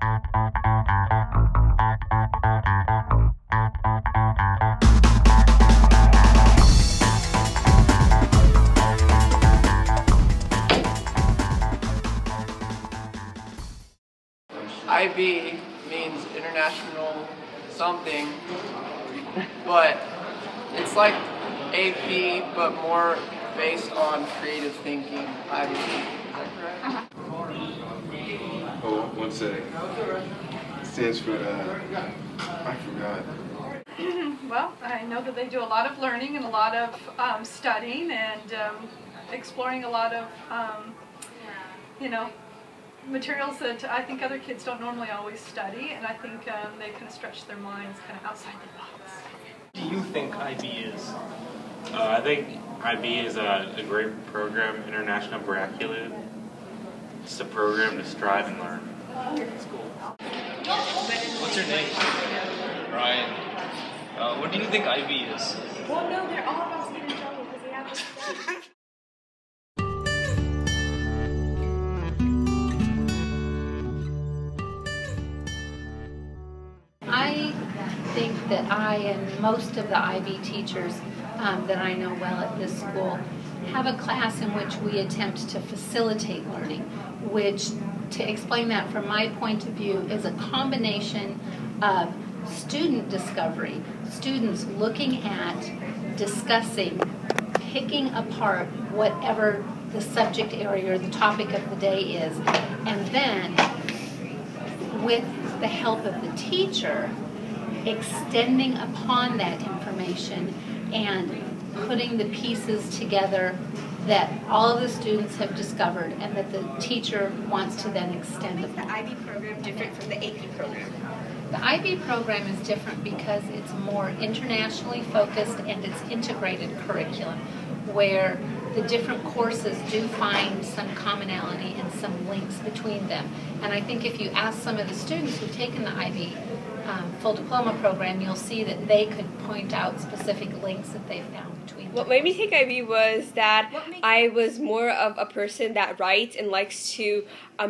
IB means international something, but it's like AP, but more based on creative thinking, IB. Is that correct? Oh, one sec. It stands for, I forgot. Well, I know that they do a lot of learning and a lot of studying and exploring a lot of, materials that I think other kids don't normally always study, and I think they kind of stretch their minds kind of outside the box. What do you think IB is? I think IB is a great program, International Vernacular. It's a program to strive and learn. That's cool. What's your name? Ryan. What do you think IB is? Well, no, they're all about to get in trouble because they have this I think that I and most of the IB teachers that I know well at this school have a class in which we attempt to facilitate learning, which, to explain that from my point of view, is a combination of student discovery, students looking at, discussing, picking apart whatever the subject area or the topic of the day is, and then with the help of the teacher, extending upon that information and putting the pieces together that all of the students have discovered and that the teacher wants to then extend upon. Is the IB program different from the AP program? The IB program is different because it's more internationally focused and it's integrated curriculum, where the different courses do find some commonality and some links between them. And I think if you ask some of the students who've taken the IB full diploma program, you'll see that they could point out specific links that they've found between them. What made me take IB was that I was more of a person that writes and likes to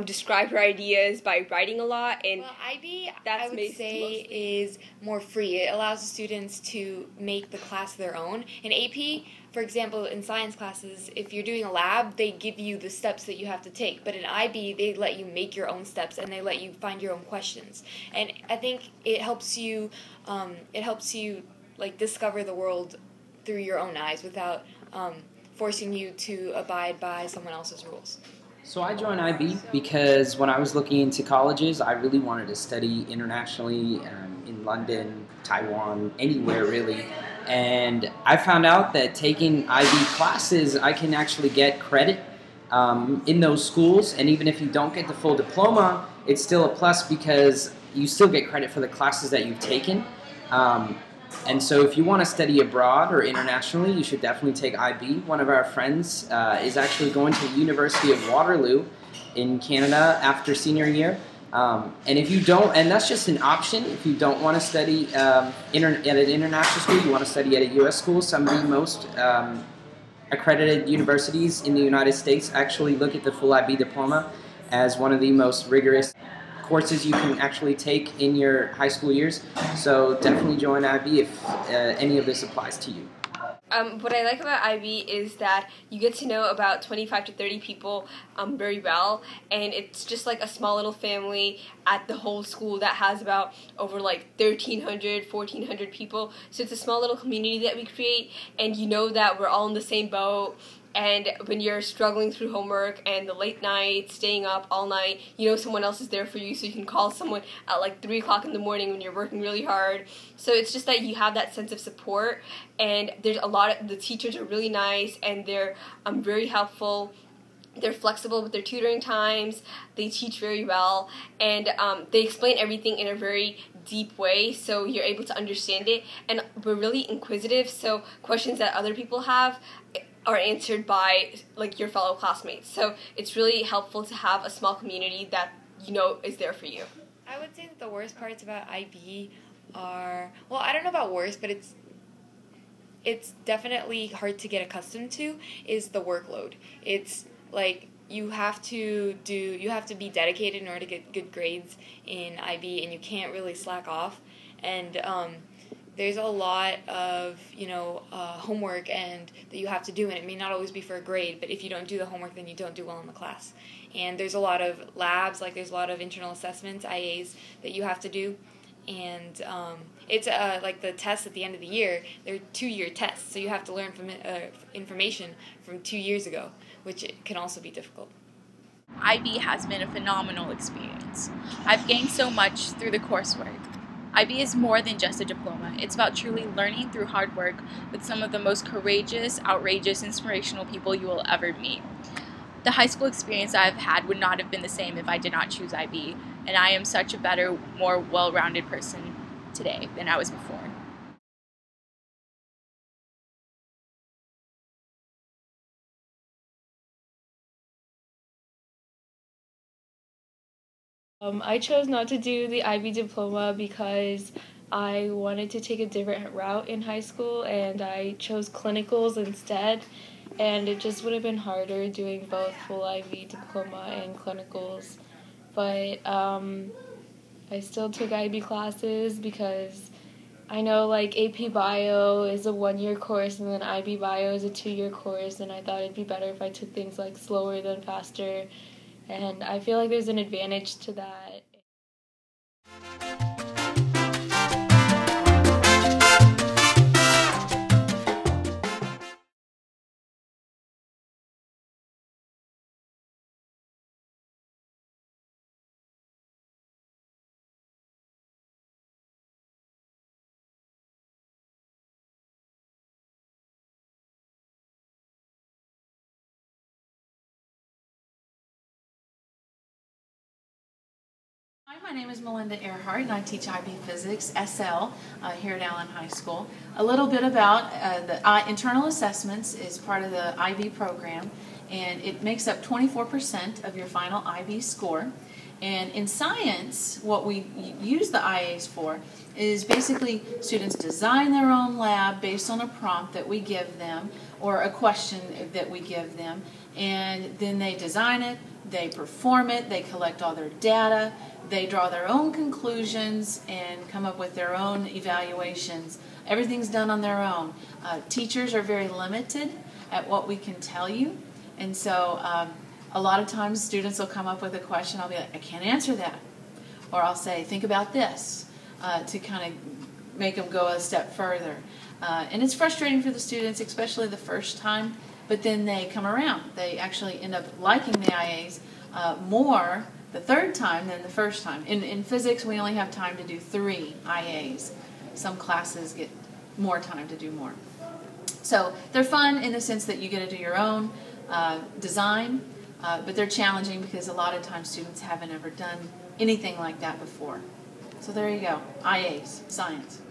describe her ideas by writing a lot. And well, IB, I would say, is more free. It allows the students to make the class their own. In AP, for example, in science classes, if you're doing a lab, they give you the steps that you have to take. But in IB, they let you make your own steps and they let you find your own questions. And I think it helps you like discover the world through your own eyes without forcing you to abide by someone else's rules. So I joined IB because when I was looking into colleges, I really wanted to study internationally in London, Taiwan, anywhere really. And I found out that taking IB classes, I can actually get credit in those schools. And even if you don't get the full diploma, it's still a plus because you still get credit for the classes that you've taken. And so if you want to study abroad or internationally, you should definitely take IB. One of our friends is actually going to the University of Waterloo in Canada after senior year. And if you don't, and that's just an option, if you don't want to study at an international school, you want to study at a U.S. school, some of the most accredited universities in the United States actually look at the full IB diploma as one of the most rigorous courses you can actually take in your high school years. So definitely join IB if any of this applies to you. What I like about IB is that you get to know about 25 to 30 people very well, and it's just like a small little family at the whole school that has about over like 1,300, 1,400 people. So it's a small little community that we create, and you know that we're all in the same boat. And when you're struggling through homework and the late nights, staying up all night, you know someone else is there for you, so you can call someone at like 3 o'clock in the morning when you're working really hard. So it's just that you have that sense of support, and there's a lot of, the teachers are really nice, and they're very helpful. They're flexible with their tutoring times, they teach very well, and they explain everything in a very deep way, so you're able to understand it. And we're really inquisitive, so questions that other people have are answered by like your fellow classmates. So it's really helpful to have a small community that you know is there for you. I would say that the worst parts about IB are, well, I don't know about worst, but it's definitely hard to get accustomed to, is the workload. It's like you have to be dedicated in order to get good grades in IB, and you can't really slack off. And there's a lot of homework and that you have to do, and it may not always be for a grade, but if you don't do the homework, then you don't do well in the class. And there's a lot of labs, like there's a lot of internal assessments, IAs, that you have to do. And it's like the tests at the end of the year, they're 2-year tests, so you have to learn from information from 2 years ago, which can also be difficult. IB has been a phenomenal experience. I've gained so much through the coursework. IB is more than just a diploma. It's about truly learning through hard work with some of the most courageous, outrageous, inspirational people you will ever meet. The high school experience I've had would not have been the same if I did not choose IB, and I am such a better, more well-rounded person today than I was before. I chose not to do the IB diploma because I wanted to take a different route in high school, and I chose clinicals instead, and it just would have been harder doing both full IB diploma and clinicals. But I still took IB classes because I know like AP Bio is a 1-year course and then IB Bio is a 2-year course, and I thought it'd be better if I took things like slower than faster. And I feel like there's an advantage to that. Hi, my name is Melinda Earhart, and I teach IB Physics SL here at Allen High School. A little bit about the internal assessments is part of the IB program, and it makes up 24% of your final IB score. And in science, what we use the IAs for is basically students design their own lab based on a prompt that we give them or a question that we give them, and then they design it, they perform it, they collect all their data, they draw their own conclusions and come up with their own evaluations. Everything's done on their own. Teachers are very limited at what we can tell you, and so a lot of times students will come up with a question, I'll be like, I can't answer that. Or I'll say, think about this, to kind of make them go a step further. And it's frustrating for the students, especially the first time, but then they come around. They actually end up liking the IAs more the third time than the first time. In physics, we only have time to do 3 IAs. Some classes get more time to do more. So they're fun in the sense that you get to do your own design, but they're challenging because a lot of times students haven't ever done anything like that before. So there you go, IAs, science.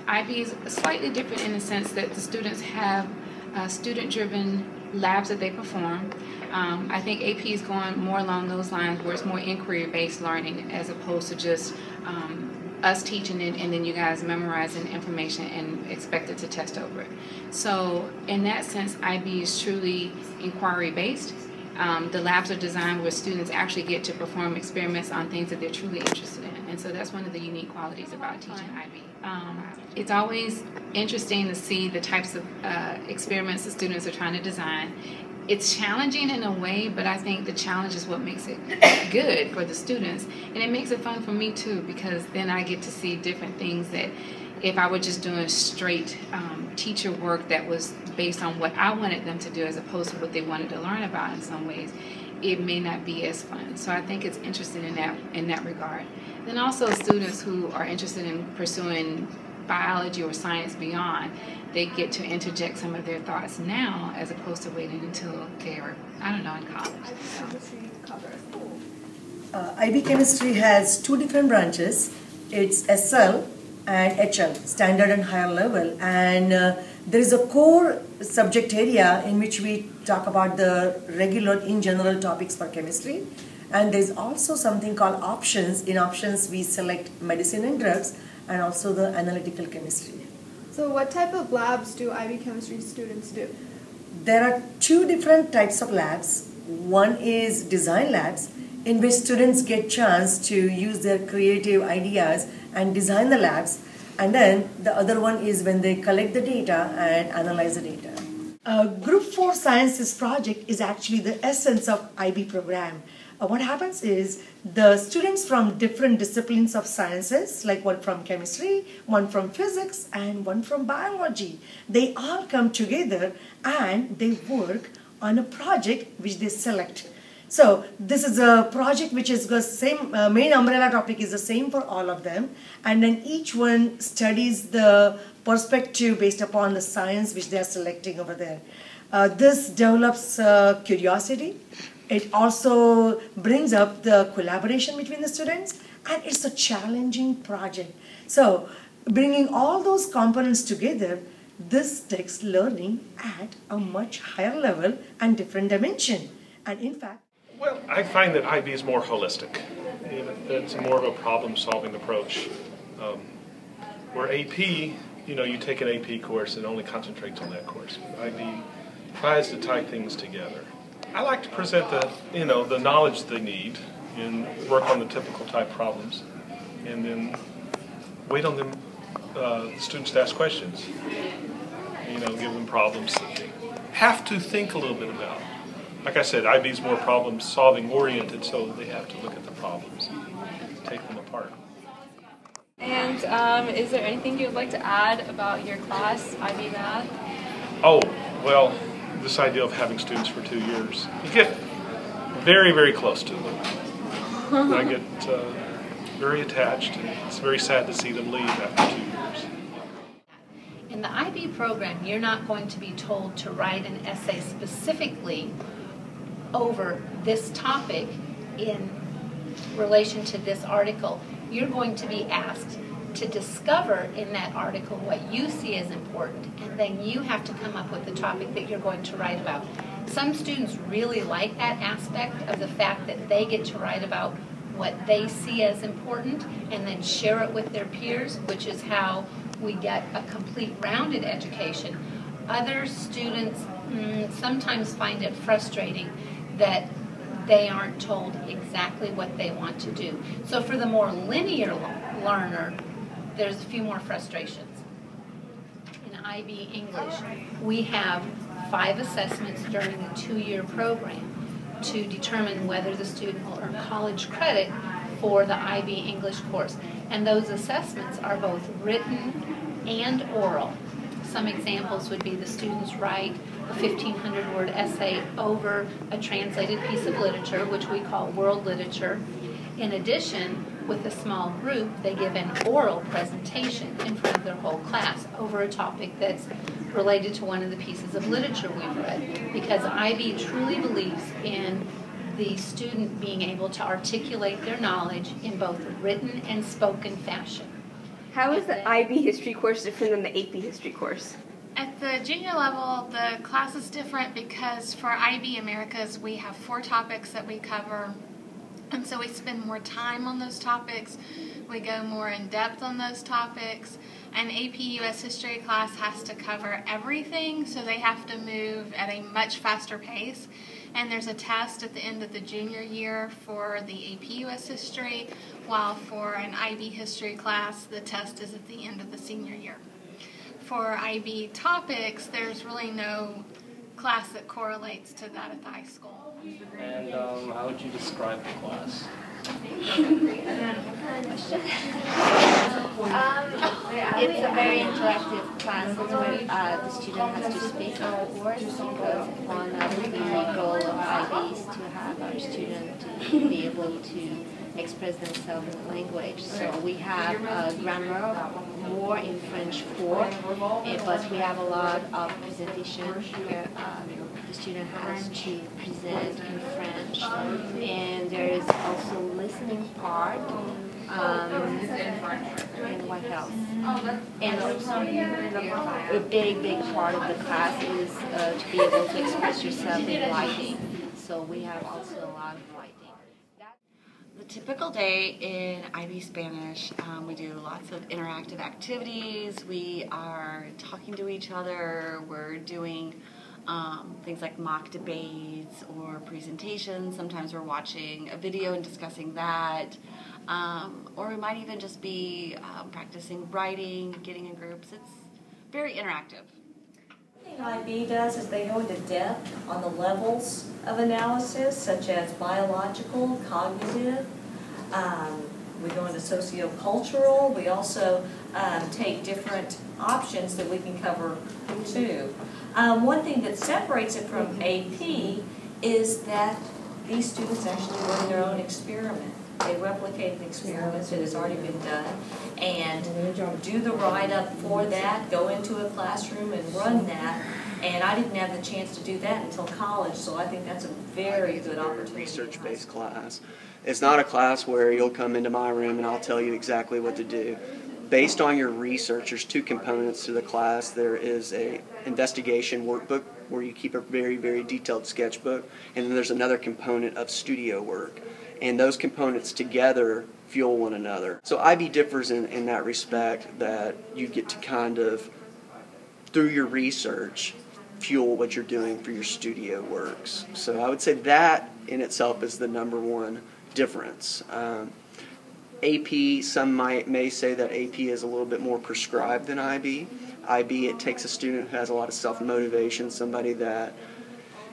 IB is slightly different in the sense that the students have student-driven labs that they perform. I think AP is going more along those lines where it's more inquiry-based learning as opposed to just us teaching it and then you guys memorizing information and expected to test over it. So in that sense, IB is truly inquiry-based. The labs are designed where students actually get to perform experiments on things that they're truly interested in. And so that's one of the unique qualities about teaching IB. It's always interesting to see the types of experiments the students are trying to design. It's challenging in a way, but I think the challenge is what makes it good for the students. And it makes it fun for me too, because then I get to see different things that if I were just doing straight teacher work that was based on what I wanted them to do as opposed to what they wanted to learn about in some ways, it may not be as fun. So I think it's interesting in that regard. Then also students who are interested in pursuing biology or science beyond, they get to interject some of their thoughts now as opposed to waiting until they're, I don't know, in college. IB Chemistry has 2 different branches. It's SL and HL, standard and higher level, and there is a core subject area in which we talk about the regular in general topics for chemistry, and there's also something called options. In options we select medicine and drugs and also the analytical chemistry. So what type of labs do IB chemistry students do? There are 2 different types of labs. One is design labs, in which students get chance to use their creative ideas and design the labs. And then the other one is when they collect the data and analyze the data. Group 4 Sciences project is actually the essence of IB program. What happens is the students from different disciplines of sciences, like one from chemistry, one from physics, and one from biology, they all come together and they work on a project which they select. So this is a project which is the same, main umbrella topic is the same for all of them, and then each one studies the perspective based upon the science which they are selecting over there. This develops curiosity. It also brings up the collaboration between the students, and it's a challenging project. So bringing all those components together, this takes learning at a much higher level and different dimension. And in fact, well, I find that IB is more holistic. It's more of a problem-solving approach. Where AP, you take an AP course and only concentrates on that course. But IB tries to tie things together. I like to present the knowledge they need and work on the typical type problems, and then wait on them, the students to ask questions. Give them problems that they have to think a little bit about. Like I said, IB is more problem-solving oriented, so they have to look at the problems, take them apart. And is there anything you would like to add about your class, IB Math? Oh, well, this idea of having students for 2 years, you get very, very close to them. And I get very attached, and it's very sad to see them leave after 2 years. In the IB program, you're not going to be told to write an essay specifically over this topic in relation to this article. You're going to be asked to discover in that article what you see as important, and then you have to come up with the topic that you're going to write about. Some students really like that aspect of the fact that they get to write about what they see as important and then share it with their peers, which is how we get a complete rounded education. Other students sometimes find it frustrating that they aren't told exactly what they want to do. So for the more linear learner, there's a few more frustrations. In IB English, we have 5 assessments during the 2-year program to determine whether the student will earn college credit for the IB English course. And those assessments are both written and oral. Some examples would be the students write a 1,500-word essay over a translated piece of literature, which we call world literature. In addition, with a small group, they give an oral presentation in front of their whole class over a topic that's related to one of the pieces of literature we've read, because IB truly believes in the student being able to articulate their knowledge in both written and spoken fashion. How is the IB history course different than the AP history course? At the junior level, the class is different because for IB Americas, we have 4 topics that we cover, and so we spend more time on those topics. We go more in depth on those topics. An AP US history class has to cover everything, so they have to move at a much faster pace. And there's a test at the end of the junior year for the AP US history, while for an IB history class, the test is at the end of the senior year. For IB topics, there's really no class that correlates to that at the high school. And how would you describe the class? It's a very interactive class where the student has to speak afterwards, because one of the goal of IB is to have our student to be able to express themselves in language. So we have grammar more in French 4, but we have a lot of presentation where the student has to present in French, and there is also listening part, and what else? And a big part of the class is to be able to express yourself in writing. So we have also a lot of writing. The typical day in IB Spanish, we do lots of interactive activities. We are talking to each other. We're doing things like mock debates or presentations. Sometimes we're watching a video and discussing that. Or we might even just be practicing writing, getting in groups. It's very interactive. What IB does is they go into depth on the levels of analysis, such as biological, cognitive. We go into sociocultural. We also take different options that we can cover too. One thing that separates it from AP is that these students actually run their own experiment. They replicate an experiment that has already been done and do the write-up for that, go into a classroom and run that. And I didn't have the chance to do that until college, so I think that's a very good opportunity. Research-based class. It's not a class where you'll come into my room and I'll tell you exactly what to do. Based on your research, there's two components to the class. There is a investigation workbook where you keep a very, very detailed sketchbook, and then there's another component of studio work. And those components together fuel one another. So IB differs in that respect, that you get to kind of, through your research, fuel what you're doing for your studio works. So I would say that in itself is the number one difference. AP, some may say that AP is a little bit more prescribed than IB. IB, it takes a student who has a lot of self-motivation, somebody that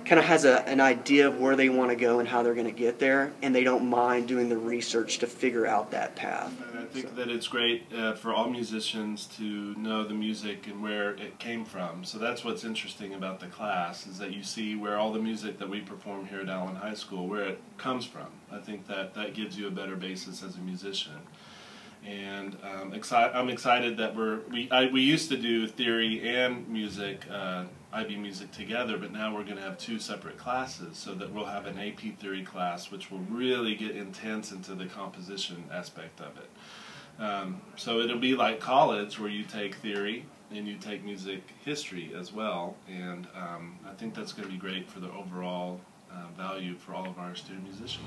kind of has an idea of where they want to go and how they're going to get there, and they don't mind doing the research to figure out that path. I think that it's great for all musicians to know the music and where it came from. So that's what's interesting about the class, is that you see where all the music that we perform here at Allen High School, where it comes from. I think that gives you a better basis as a musician. And I'm excited that we used to do theory and music, IB music together, but now we're going to have two separate classes, so that we'll have an AP theory class which will really get intense into the composition aspect of it. So it'll be like college, where you take theory and you take music history as well, and I think that's going to be great for the overall value for all of our student musicians.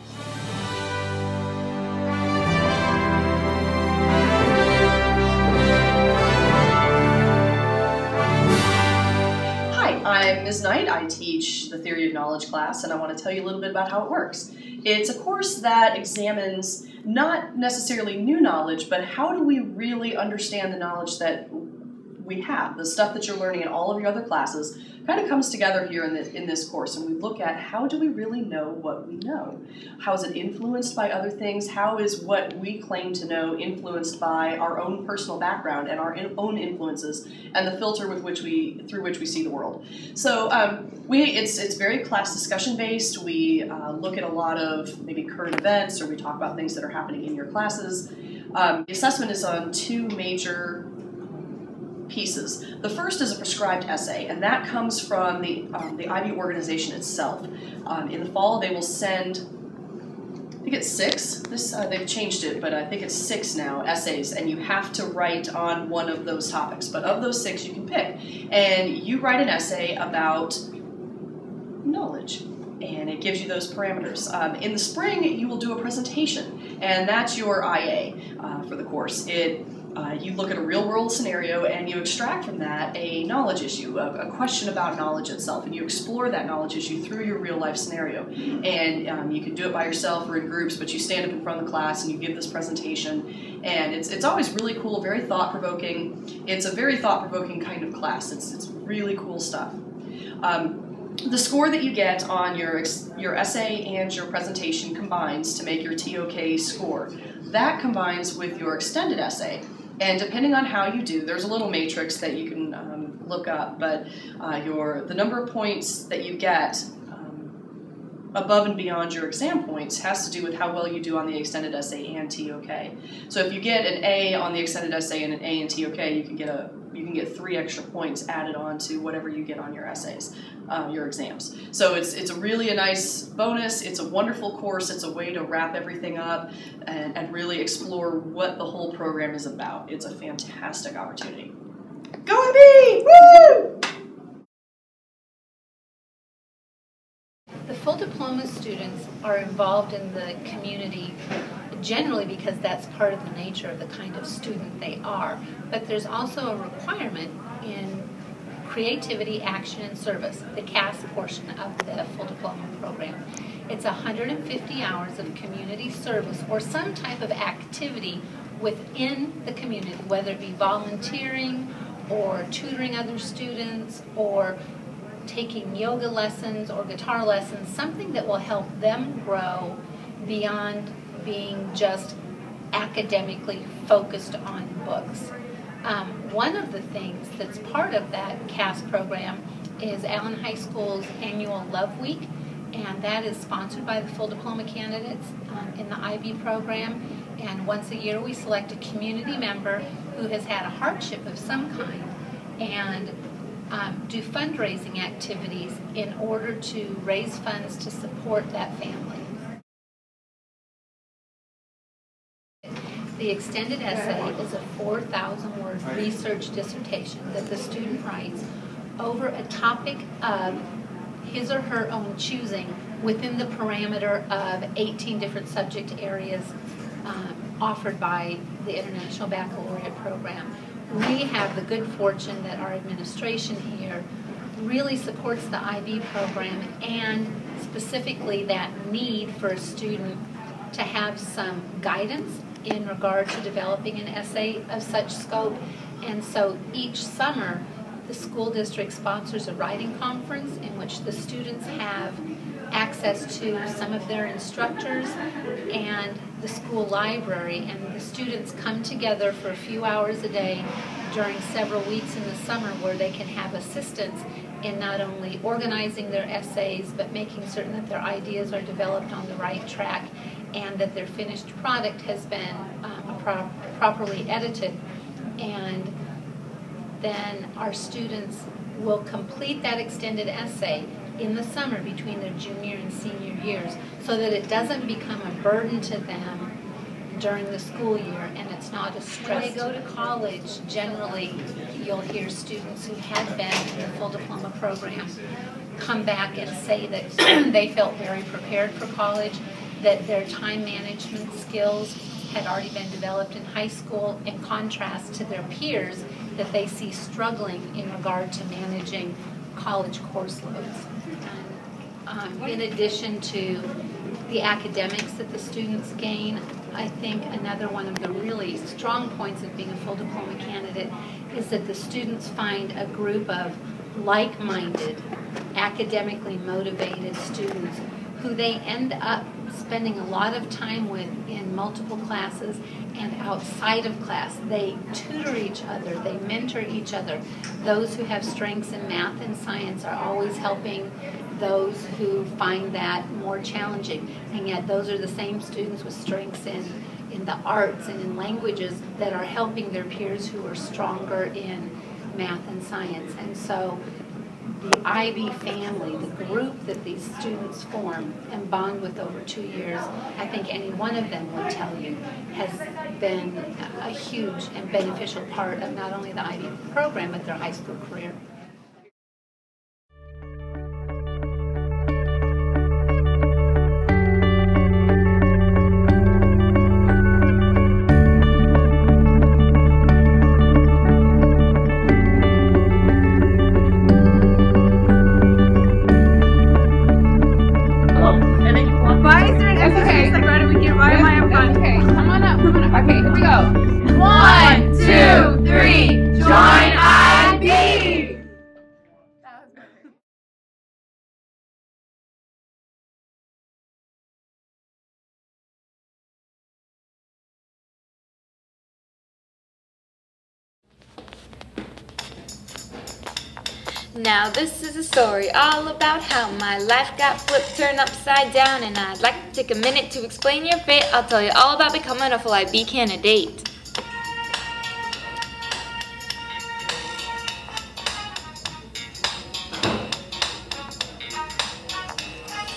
I'm Ms. Knight. I teach the Theory of Knowledge class, and I want to tell you a little bit about how it works. It's a course that examines not necessarily new knowledge, but how do we really understand the knowledge that we have. The stuff that you're learning in all of your other classes kind of comes together here in this course, and we look at how do we really know what we know? How is it influenced by other things? How is what we claim to know influenced by our own personal background and our own influences and the filter through which we see the world? So it's very class discussion based. We look at a lot of maybe current events, or we talk about things that are happening in your classes. The assessment is on two major pieces. The first is a prescribed essay, and that comes from the IB organization itself. In the fall, they will send, I think it's 6. They've changed it, but I think it's 6 now, essays, and you have to write on one of those topics. But of those 6, you can pick. And you write an essay about knowledge, and it gives you those parameters. In the spring, you will do a presentation, and that's your IA for the course. You look at a real-world scenario and you extract from that a knowledge issue, a question about knowledge itself, and you explore that knowledge issue through your real-life scenario. And you can do it by yourself or in groups, but you stand up in front of the class and you give this presentation. And it's always really cool, very thought-provoking. It's a very thought-provoking kind of class. It's really cool stuff. The score that you get on your essay and your presentation combines to make your TOK score. That combines with your extended essay, and depending on how you do, there's a little matrix that you can look up, but the number of points that you get above and beyond your exam points has to do with how well you do on the extended essay and TOK. So if you get an A on the extended essay and an A in TOK, you can get 3 extra points added on to whatever you get on your essays, your exams. So it's really a nice bonus. It's a wonderful course. It's a way to wrap everything up and really explore what the whole program is about. It's a fantastic opportunity. Go IB! Woo! The full diploma students are involved in the community generally because that's part of the nature of the kind of student they are. But there's also a requirement in Creativity, Action, and Service, the CAS portion of the full diploma program. It's 150 hours of community service or some type of activity within the community, whether it be volunteering or tutoring other students or taking yoga lessons or guitar lessons, something that will help them grow beyond being just academically focused on books. One of the things that's part of that CAS program is Allen High School's annual Love Week, and that is sponsored by the full diploma candidates in the IB program. And once a year we select a community member who has had a hardship of some kind and do fundraising activities in order to raise funds to support that family. The extended essay is a 4,000-word research dissertation that the student writes over a topic of his or her own choosing within the parameter of 18 different subject areas offered by the International Baccalaureate Program. We have the good fortune that our administration here really supports the IB program and specifically that need for a student to have some guidance in regard to developing an essay of such scope. And so each summer, the school district sponsors a writing conference in which the students have access to some of their instructors and the school library, and the students come together for a few hours a day during several weeks in the summer where they can have assistance in not only organizing their essays but making certain that their ideas are developed on the right track and that their finished product has been properly edited. And then our students will complete that extended essay in the summer between their junior and senior years so that it doesn't become a burden to them during the school year and it's not a stress. When they go to college, generally you'll hear students who had been in the full diploma program come back and say that they felt very prepared for college, that their time management skills had already been developed in high school in contrast to their peers that they see struggling in regard to managing college course loads. In addition to the academics that the students gain, I think another one of the really strong points of being a full diploma candidate is that the students find a group of like-minded, academically motivated students who they end up spending a lot of time with in multiple classes and outside of class. They tutor each other, they mentor each other. Those who have strengths in math and science are always helping those who find that more challenging. And yet those are the same students with strengths in the arts and in languages that are helping their peers who are stronger in math and science. And so the IB family, the group that these students form and bond with over 2 years, I think any one of them would tell you, has been a huge and beneficial part of not only the IB program, but their high school career. Okay, here we go. 1, 2, 3, join IB! Now this is a story all about how my life got flipped, turned upside down, and I'd like to take a minute to explain your fate. I'll tell you all about becoming a full IB candidate.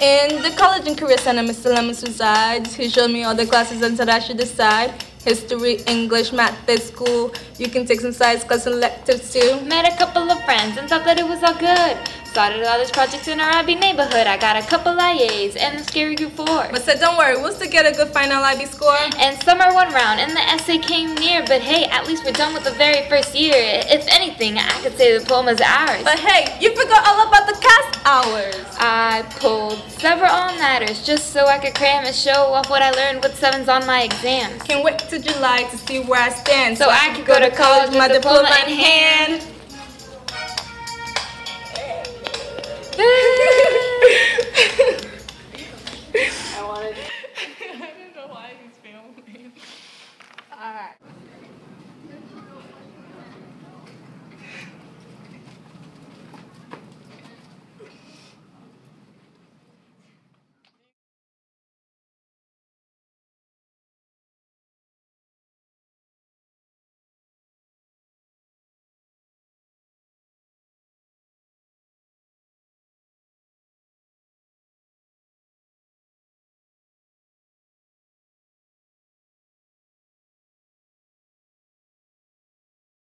In the College and Career Center, Mr. Lemons resides. He showed me all the classes and said I should decide. History, English, math, this school. You can take some science class and electives too. Met a couple of friends and thought that it was all good. Started all these projects in our IB neighborhood. I got a couple IAs and the Scary Group 4. But said, don't worry, we'll still get a good final IB score. And summer one round and the essay came near. But hey, at least we're done with the very first year. If anything, I could say the diploma's ours. But hey, you forgot all about the cast hours. I pulled several all-nighters just so I could cram and show off what I learned with 7s on my exams. Can't wait till July to see where I stand. So I could go to college with my diploma in hand. I wanted